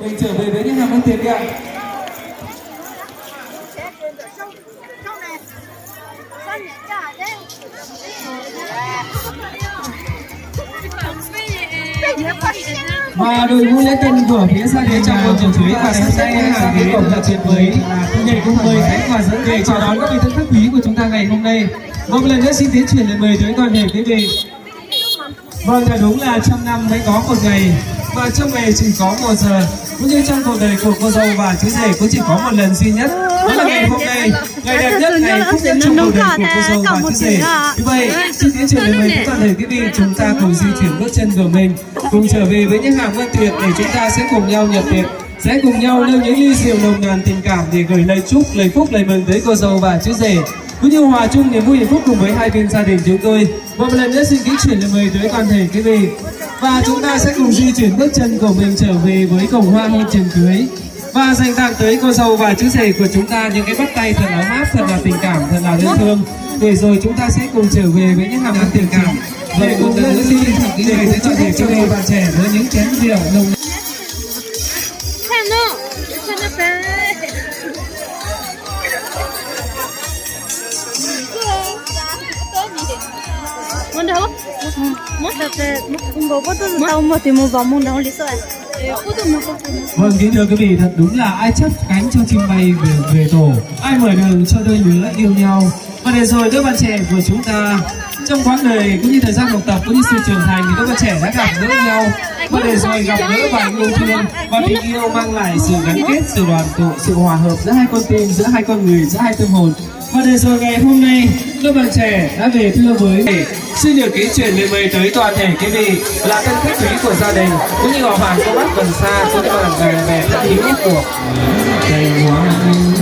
mình trở về với những hàng ăn tiền ạ. Và đội ngũ lễ tân của phía gia đình trong môi trường chuối và sắp xếp hàng cái cổng là tuyệt vời để cùng mời khách và dẫn để chào đón các vị thân khách quý của chúng ta ngày hôm nay. Một lần nữa xin tiến chuyển lời mời tới toàn thể quý vị. Vâng, là đúng là trong năm mới có một ngày và trong ngày chỉ có 1 giờ, cũng như trong cuộc đời của cô dâu và chú rể cũng chỉ có một lần duy nhất, đó là ngày hôm nay, ngày đẹp nhất, ngày phúc nhất trong cuộc đời của cô dâu và chú rể. Như vậy, xin tiến chuyển lời mời tới toàn thể quý vị, chúng ta cùng di chuyển bước chân của mình, cùng trở về với những hàng vân tiệc để chúng ta sẽ cùng nhau nhập tiệc, sẽ cùng nhau nâng những ly rượu nồng nàn tình cảm để gửi lời chúc, lời phúc, lời mừng tới cô dâu và chú rể, cũng như hòa chung niềm vui hạnh phúc cùng với hai bên gia đình chúng tôi. Một lần nữa xin kính chuyển lời mời tới toàn thể quý vị, và chúng ta sẽ cùng di chuyển bước chân của mình trở về với cổng hoa hôn trường cưới và dành tặng tới cô dâu và chú rể của chúng ta những cái bắt tay thật ấm áp, thật là tình cảm, thật là thân thương, để rồi chúng ta sẽ cùng trở về với những hàng ăn tình cảm. Vậy cùng lần nữa xin thật kính mời tới toàn thể cho đôi bạn trẻ với những chén rượu nồng. Muốn đâu? Muốn tập về một bữa tôi tao một thì một vòng muốn đâu lý do Vâng, kính thưa quý vị, thật đúng là ai chấp cánh cho chim bay về tổ, ai mở đường cho đôi lứa yêu nhau. Và để rồi đôi bạn trẻ của chúng ta trong quãng đời cũng như thời gian học tập cũng như sự trưởng thành thì đôi bạn trẻ đã gặp gỡ nhau, và để rồi gặp gỡ và yêu thương, và tình yêu mang lại sự gắn kết, sự đoàn tụ, sự hòa hợp giữa hai con tim, giữa hai con người, giữa hai tâm hồn. Và để rồi ngày hôm nay đôi bạn trẻ đã về thưa với xin được kính chuyển lời mời tới toàn thể quý vị là thân khách quý của gia đình cũng như họ hàng cô bác gần xa, cũng như bạn bè thân hữu của thầy Hoàng.